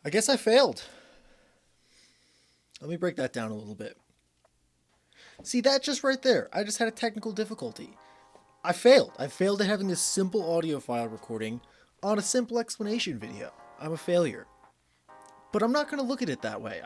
I guess I failed. Let me break that down a little bit. See, that just right there. I just had a technical difficulty. I failed. I failed at having this simple audio file recording on a simple explanation video. I'm a failure. But I'm not going to look at it that way.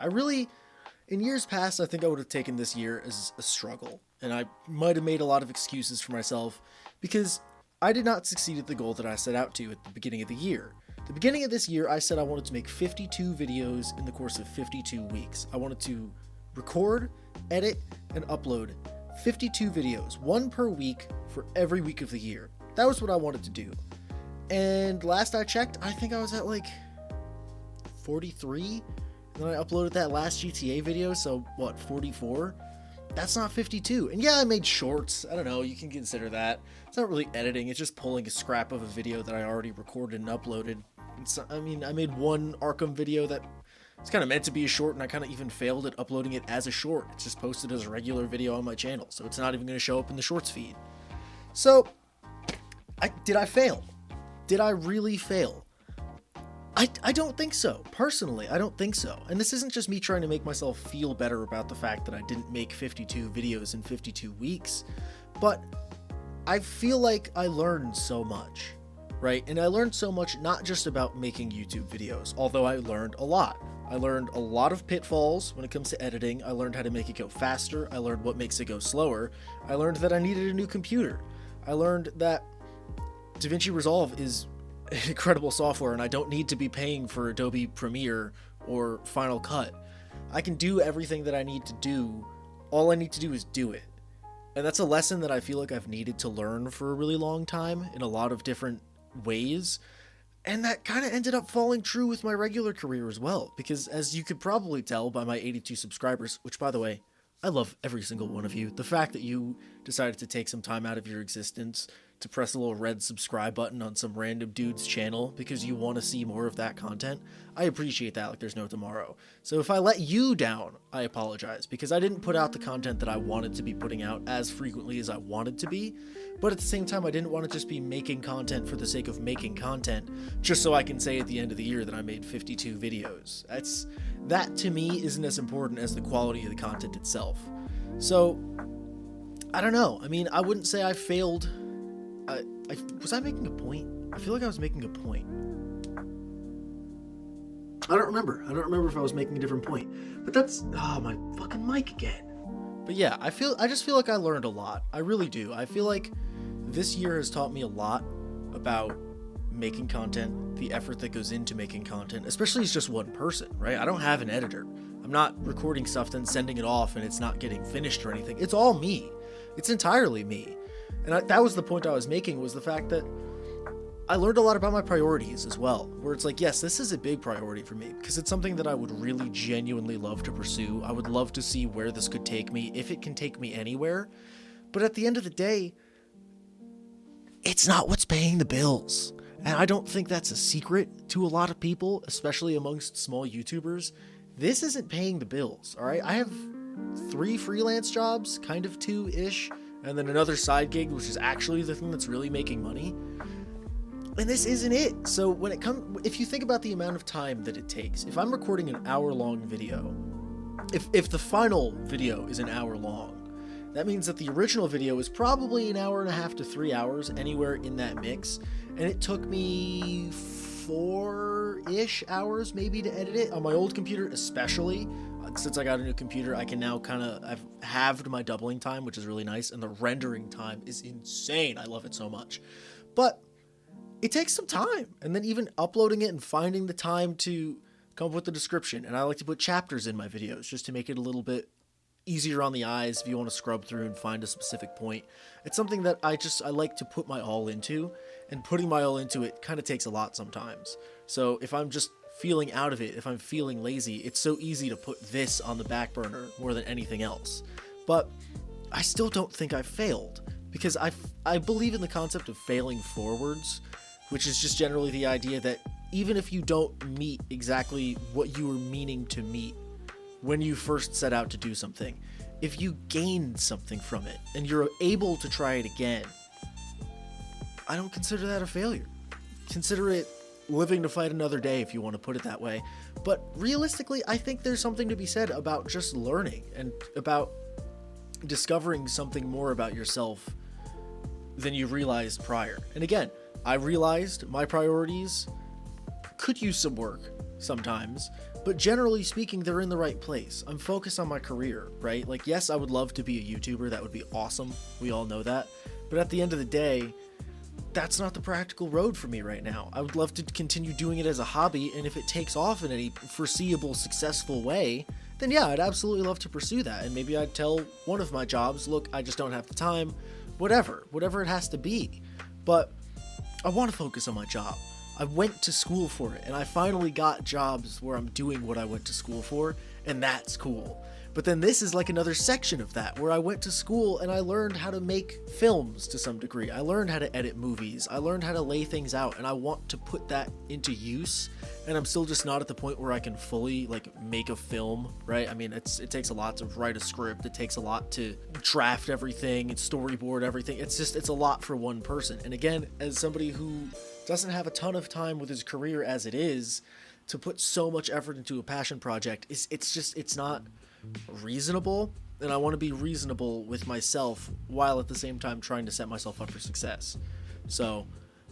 In years past, I think I would have taken this year as a struggle. And I might have made a lot of excuses for myself because I did not succeed at the goal that I set out to at the beginning of the year. The beginning of this year, I said I wanted to make 52 videos in the course of 52 weeks. I wanted to record, edit, and upload 52 videos, one per week for every week of the year. That was what I wanted to do. And last I checked, I think I was at like 43. And then I uploaded that last GTA video, so what, 44? That's not 52. And yeah, I made shorts. I don't know, you can consider that. It's not really editing, it's just pulling a scrap of a video that I already recorded and uploaded. I made one Arkham video that it's kind of meant to be a short, and I kind of even failed at uploading it as a short. It's just posted as a regular video on my channel, so it's not even going to show up in the shorts feed. So, did I fail? Did I really fail? I don't think so. Personally, I don't think so. And this isn't just me trying to make myself feel better about the fact that I didn't make 52 videos in 52 weeks, but I feel like I learned so much, right? And I learned so much not just about making YouTube videos, although I learned a lot. I learned a lot of pitfalls when it comes to editing. I learned how to make it go faster. I learned what makes it go slower. I learned that I needed a new computer. I learned that DaVinci Resolve is incredible software and I don't need to be paying for Adobe Premiere or Final Cut. I can do everything that I need to do. All I need to do is do it. And that's a lesson that I feel like I've needed to learn for a really long time in a lot of different ways. And that kind of ended up falling true with my regular career as well, because as you could probably tell by my 82 subscribers, which by the way, I love every single one of you. The fact that you decided to take some time out of your existence to press a little red subscribe button on some random dude's channel because you want to see more of that content, I appreciate that like there's no tomorrow. So if I let you down, I apologize, because I didn't put out the content that I wanted to be putting out as frequently as I wanted to be, but at the same time I didn't want to just be making content for the sake of making content just so I can say at the end of the year that I made 52 videos. That to me isn't as important as the quality of the content itself. So I don't know. I mean, I wouldn't say I failed. Was I making a point? I feel like I was making a point. I don't remember if I was making a different point. But that's my fucking mic again. But yeah, I just feel like I learned a lot. I really do. I feel like this year has taught me a lot about making content, the effort that goes into making content, especially as just one person, right? I don't have an editor. I'm not recording stuff then sending it off and it's not getting finished or anything. It's all me. It's entirely me. And that was the point I was making, was the fact that I learned a lot about my priorities as well, where it's like, yes, this is a big priority for me because it's something that I would really genuinely love to pursue. I would love to see where this could take me, if it can take me anywhere. But at the end of the day, it's not what's paying the bills. And I don't think that's a secret to a lot of people, especially amongst small YouTubers. This isn't paying the bills, all right? I have 3 freelance jobs, kind of 2-ish, and then another side gig, which is actually the thing that's really making money. And this isn't it. So if you think about the amount of time that it takes, if I'm recording an hour-long video, if the final video is an hour long, that means that the original video is probably an hour and a half to 3 hours, anywhere in that mix. And it took me 4-ish hours maybe to edit it on my old computer, especially. Since I got a new computer, I can now I've halved my doubling time, which is really nice, and the rendering time is insane. I love it so much. But it takes some time, and then even uploading it and finding the time to come up with the description. And I like to put chapters in my videos just to make it a little bit easier on the eyes if you want to scrub through and find a specific point. It's something that I like to put my all into, and putting my all into it kind of takes a lot sometimes. So if I'm just feeling out of it, if I'm feeling lazy, it's so easy to put this on the back burner more than anything else. But I still don't think I failed, because I believe in the concept of failing forwards, which is just generally the idea that even if you don't meet exactly what you were meaning to meet when you first set out to do something, if you gained something from it and you're able to try it again, I don't consider that a failure. Consider it living to fight another day, if you want to put it that way. But realistically, I think there's something to be said about just learning and about discovering something more about yourself than you realized prior. And again, I realized my priorities could use some work sometimes, but generally speaking, they're in the right place. I'm focused on my career, right? Like, yes, I would love to be a YouTuber. That would be awesome. We all know that. But at the end of the day, that's not the practical road for me right now. I would love to continue doing it as a hobby, and if it takes off in any foreseeable, successful way, then yeah, I'd absolutely love to pursue that. And maybe I'd tell one of my jobs, look, I just don't have the time, whatever it has to be. But I want to focus on my job. I went to school for it, and I finally got jobs where I'm doing what I went to school for, and that's cool. But then this is like another section of that, where I went to school and I learned how to make films to some degree. I learned how to edit movies. I learned how to lay things out, and I want to put that into use. And I'm still just not at the point where I can fully like make a film, right? I mean, it takes a lot to write a script. It takes a lot to draft everything and storyboard everything. It's a lot for one person. And again, as somebody who doesn't have a ton of time with his career as it is, to put so much effort into a passion project, it's not reasonable. And I want to be reasonable with myself while at the same time trying to set myself up for success. So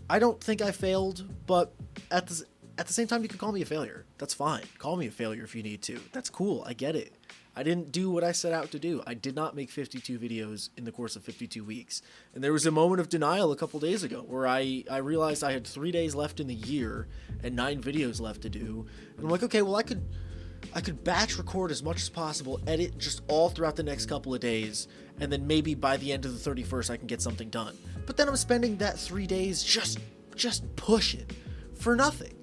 I don't think I failed, but at the same time, you could call me a failure. That's fine. Call me a failure if you need to. That's cool. I get it. I didn't do what I set out to do. I did not make 52 videos in the course of 52 weeks. And there was a moment of denial a couple days ago where I realized I had 3 days left in the year and 9 videos left to do. And I'm like, okay, well, I could batch record as much as possible, edit just all throughout the next couple of days, and then maybe by the end of the 31st I can get something done. But then I'm spending that 3 days just pushing for nothing.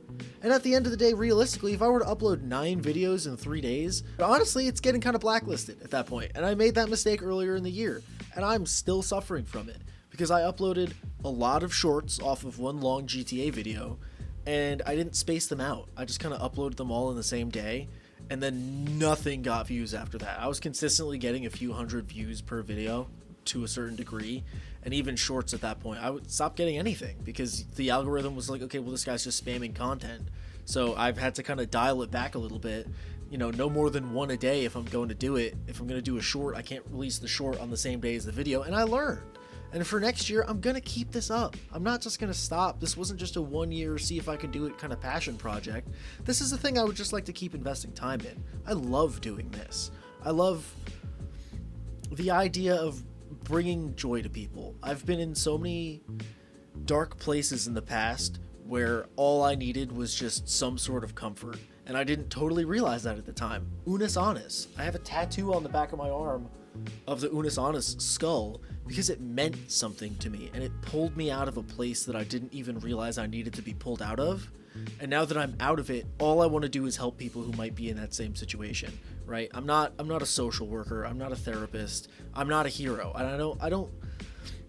And at the end of the day, realistically, if I were to upload 9 videos in 3 days, honestly, it's getting kind of blacklisted at that point. And I made that mistake earlier in the year, and I'm still suffering from it because I uploaded a lot of shorts off of one long GTA video, and I didn't space them out. I just kind of uploaded them all in the same day, and then nothing got views after that. I was consistently getting a few hundred views per video to a certain degree, and even shorts at that point I would stop getting anything because the algorithm was like, okay, well, this guy's just spamming content. So I've had to kind of dial it back a little bit, no more than 1 a day if I'm going to do it. If I'm going to do a short, I can't release the short on the same day as the video. And I learned, and for next year I'm going to keep this up. I'm not just going to stop. This wasn't just a 1 year see if I can do it kind of passion project. This is a thing I would just like to keep investing time in. I love doing this. I love the idea of bringing joy to people. I've been in so many dark places in the past where all I needed was just some sort of comfort, and I didn't totally realize that at the time. Unus Annus. I have a tattoo on the back of my arm of the Unus Annus skull because it meant something to me, and it pulled me out of a place that I didn't even realize I needed to be pulled out of. And now that I'm out of it, all I want to do is help people who might be in that same situation, right? I'm not a social worker. I'm not a therapist. I'm not a hero. And I don't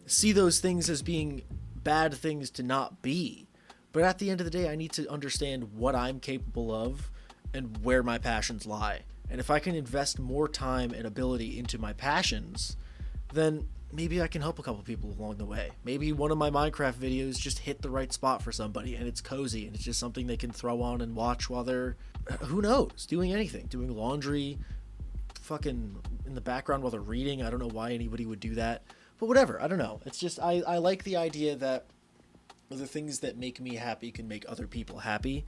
see those things as being bad things to not be. But at the end of the day, I need to understand what I'm capable of and where my passions lie. And if I can invest more time and ability into my passions, then maybe I can help a couple people along the way. Maybe one of my Minecraft videos just hit the right spot for somebody and it's cozy and it's just something they can throw on and watch while they're, who knows, doing anything, doing laundry, fucking in the background while they're reading. I don't know why anybody would do that, but whatever. I don't know. It's just, I like the idea that the things that make me happy can make other people happy.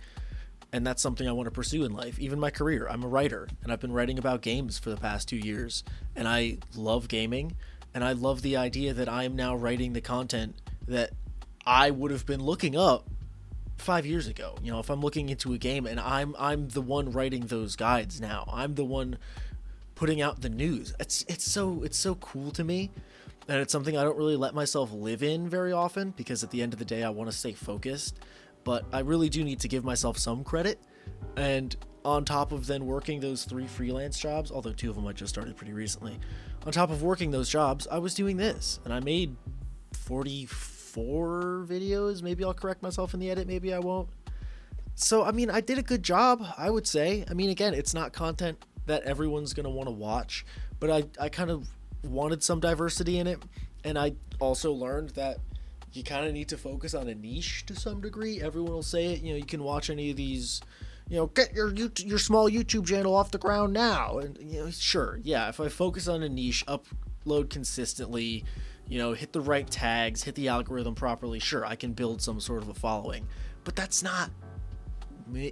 And that's something I want to pursue in life. Even my career. I'm a writer, and I've been writing about games for the past 2 years, and I love gaming. And I love the idea that I am now writing the content that I would have been looking up 5 years ago. If I'm looking into a game and I'm the one writing those guides now. I'm the one putting out the news. It's so cool to me. And it's something I don't really let myself live in very often because at the end of the day, I want to stay focused. But I really do need to give myself some credit. And on top of then working those 3 freelance jobs, although 2 of them I just started pretty recently, on top of working those jobs, I was doing this, and I made 44 videos. Maybe I'll correct myself in the edit, maybe I won't. So, I mean, I did a good job, I would say. I mean, again, it's not content that everyone's going to want to watch, but I kind of wanted some diversity in it, and I also learned that you kind of need to focus on a niche to some degree. Everyone will say it. You can watch any of these, get your small YouTube channel off the ground now. And, sure, yeah, if I focus on a niche, upload consistently, hit the right tags, hit the algorithm properly, sure, I can build some sort of a following. But that's not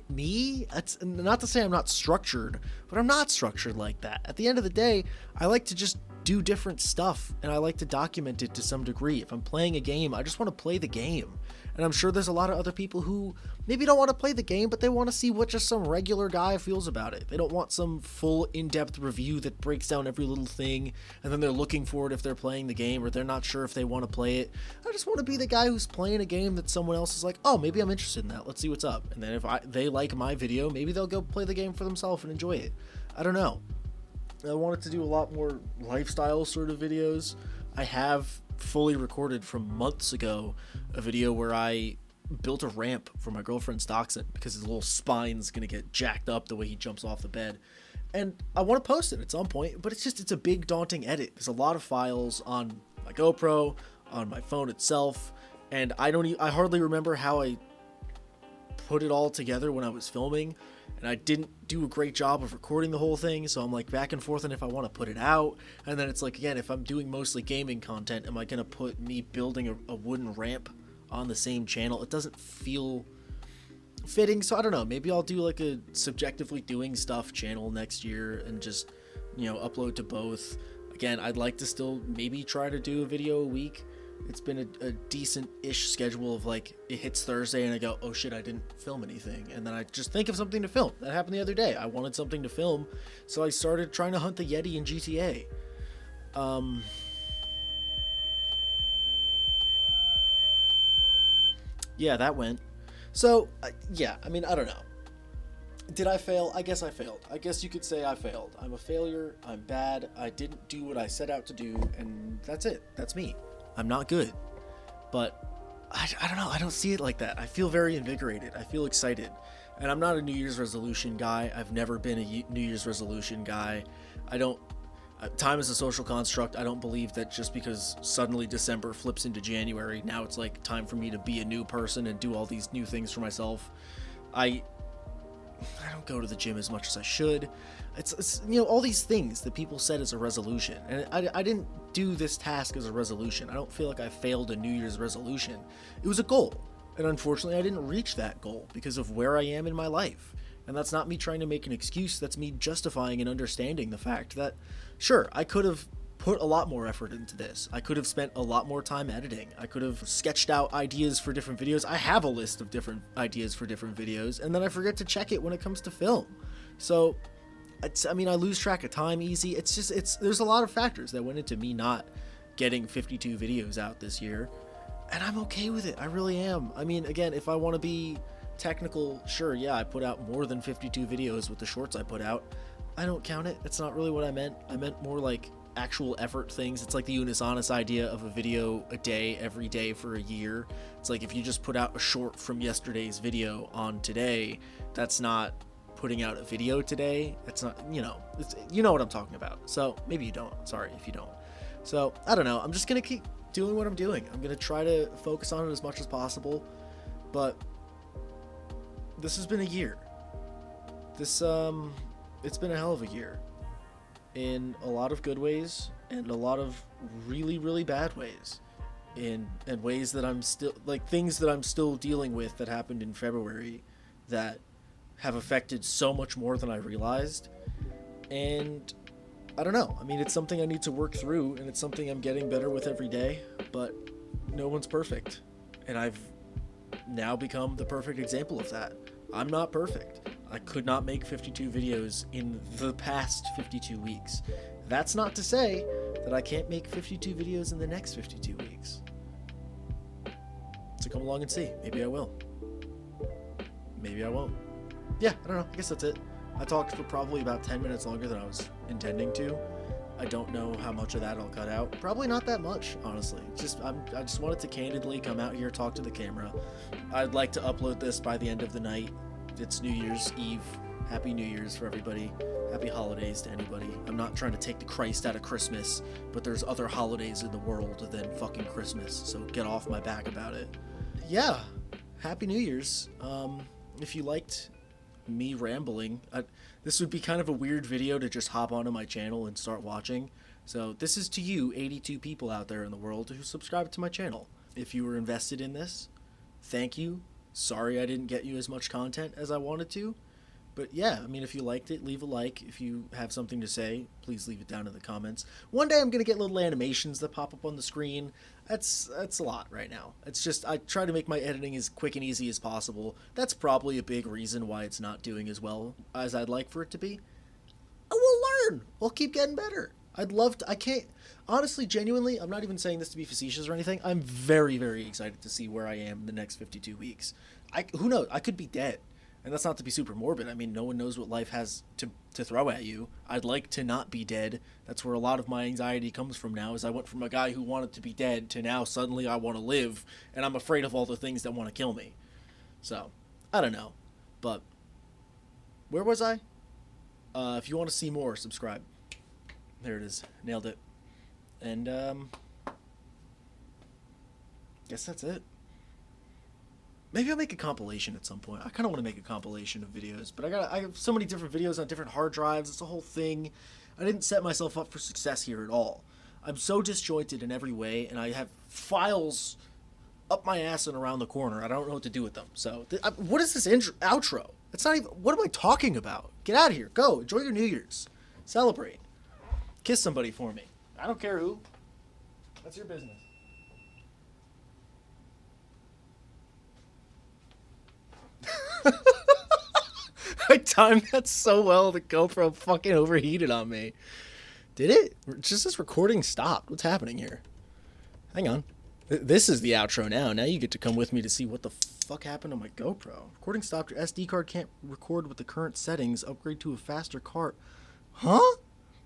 me. That's not to say I'm not structured, but I'm not structured like that. At the end of the day, I like to just do different stuff, and I like to document it to some degree. If I'm playing a game, I just want to play the game. And I'm sure there's a lot of other people who maybe don't want to play the game, but they want to see what just some regular guy feels about it. They don't want some full in-depth review that breaks down every little thing, and then they're looking for it if they're playing the game, or they're not sure if they want to play it. I just want to be the guy who's playing a game that someone else is like, oh, maybe I'm interested in that. Let's see what's up. And then if they like my video, maybe they'll go play the game for themselves and enjoy it. I don't know. I wanted to do a lot more lifestyle sort of videos. I have fully recorded from months ago a video where I built a ramp for my girlfriend's dachshund because his little spine's gonna get jacked up the way he jumps off the bed, and I want to post it at some point, but it's a big daunting edit. There's a lot of files on my GoPro, on my phone itself, and I hardly remember how I put it all together when I was filming, and I didn't do a great job of recording the whole thing, so I'm like back and forth on if I want to put it out. And then it's like, again, if I'm doing mostly gaming content, am I going to put me building a wooden ramp on the same channel? It doesn't feel fitting, so I don't know. Maybe I'll do like a subjectively doing stuff channel next year and just, upload to both. Again, I'd like to still maybe try to do a video a week. It's been a decent-ish schedule of like, it hits Thursday and I go, oh shit, I didn't film anything. And then I just think of something to film. That happened the other day. I wanted something to film, so I started trying to hunt the Yeti in GTA. Yeah, that went. So, yeah, I mean, I don't know. Did I fail? I guess I failed. I guess you could say I failed. I'm a failure. I'm bad. I didn't do what I set out to do, and that's it. That's me. I'm not good, but I don't know. I don't see it like that. I feel very invigorated. I feel excited, and I'm not a New Year's resolution guy. I've never been a New Year's resolution guy. Time is a social construct. I don't believe that just because suddenly December flips into January, now it's like time for me to be a new person and do all these new things for myself. I don't go to the gym as much as I should. It's all these things that people said as a resolution, and I didn't do this task as a resolution. I don't feel like I failed a New Year's resolution. It was a goal, and unfortunately I didn't reach that goal because of where I am in my life. And that's not me trying to make an excuse. That's me justifying and understanding the fact that, sure, I could have put a lot more effort into this. I could have spent a lot more time editing. I could have sketched out ideas for different videos. I have a list of different ideas for different videos, and then I forget to check it when it comes to film. So, I lose track of time easy. There's a lot of factors that went into me not getting 52 videos out this year, and I'm okay with it. I really am. I mean, again, if I want to be technical, sure, yeah, I put out more than 52 videos with the shorts I put out. I don't count it. That's not really what I meant. I meant more like actual effort things. It's like the Unisonus idea of a video a day every day for a year. It's like if you just put out a short from yesterday's video on today, that's not putting out a video today. That's not, you know what I'm talking about. So maybe you don't. Sorry if you don't. So I don't know. I'm just gonna keep doing what I'm doing. I'm gonna try to focus on it as much as possible. But this has been a year. It's been a hell of a year. In a lot of good ways and a lot of really, really bad ways. In ways that I'm still, like things that I'm still dealing with that happened in February that have affected so much more than I realized. And I don't know. I mean, it's something I need to work through, and it's something I'm getting better with every day, but no one's perfect. And I've now become the perfect example of that. I'm not perfect. I could not make 52 videos in the past 52 weeks. That's not to say that I can't make 52 videos in the next 52 weeks. So come along and see. Maybe I will. Maybe I won't. Yeah, I don't know. I guess that's it. I talked for probably about 10 minutes longer than I was intending to. I don't know how much of that I'll cut out. Probably not that much, honestly. I just wanted to candidly come out here, talk to the camera. I'd like to upload this by the end of the night. It's New Year's Eve Happy New Year's for everybody. Happy holidays to anybody. I'm not trying to take the Christ out of Christmas, but there's other holidays in the world than fucking Christmas, so get off my back about it. Yeah, Happy New Year's. If you liked me rambling, this would be kind of a weird video to just hop onto my channel and start watching. So this is to you, 82 people out there in the world who subscribe to my channel. If you were invested in this, thank you. Sorry I didn't get you as much content as I wanted to. But yeah, I mean, if you liked it, leave a like. If you have something to say, please leave it down in the comments. One day I'm going to get little animations that pop up on the screen. That's a lot right now. It's just, I try to make my editing as quick and easy as possible. That's probably a big reason why it's not doing as well as I'd like for it to be. I will learn. We'll keep getting better. I'd love to, I can't, honestly, genuinely, I'm not even saying this to be facetious or anything. I'm very, very excited to see where I am in the next 52 weeks. Who knows? I could be dead. And that's not to be super morbid. I mean, no one knows what life has to throw at you. I'd like to not be dead. That's where a lot of my anxiety comes from now, is I went from a guy who wanted to be dead to now suddenly I want to live, and I'm afraid of all the things that want to kill me. So, I don't know. But, where was I? If you want to see more, subscribe. There it is. Nailed it. And, guess that's it. Maybe I'll make a compilation at some point. I kind of want to make a compilation of videos, but I have so many different videos on different hard drives. It's a whole thing. I didn't set myself up for success here at all. I'm so disjointed in every way, and I have files up my ass and around the corner. I don't know what to do with them. So, what is this outro? It's not even, what am I talking about? Get out of here. Go. Enjoy your New Year's. Celebrate. Kiss somebody for me. I don't care who. That's your business. I timed that so well, the GoPro fucking overheated on me. Did it? Just this recording stopped. What's happening here? Hang on. This is the outro now. Now you get to come with me to see what the fuck happened to my GoPro. Recording stopped. Your SD card can't record with the current settings. Upgrade to a faster card. Huh?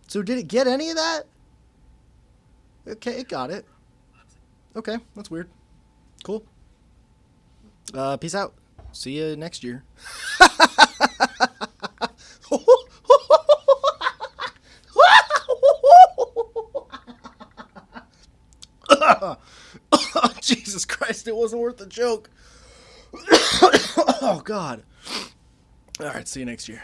So did it get any of that? Okay, it got it. Okay, that's weird. Cool. Peace out. See you next year. Jesus Christ, it wasn't worth the joke. Oh, God. All right, see you next year.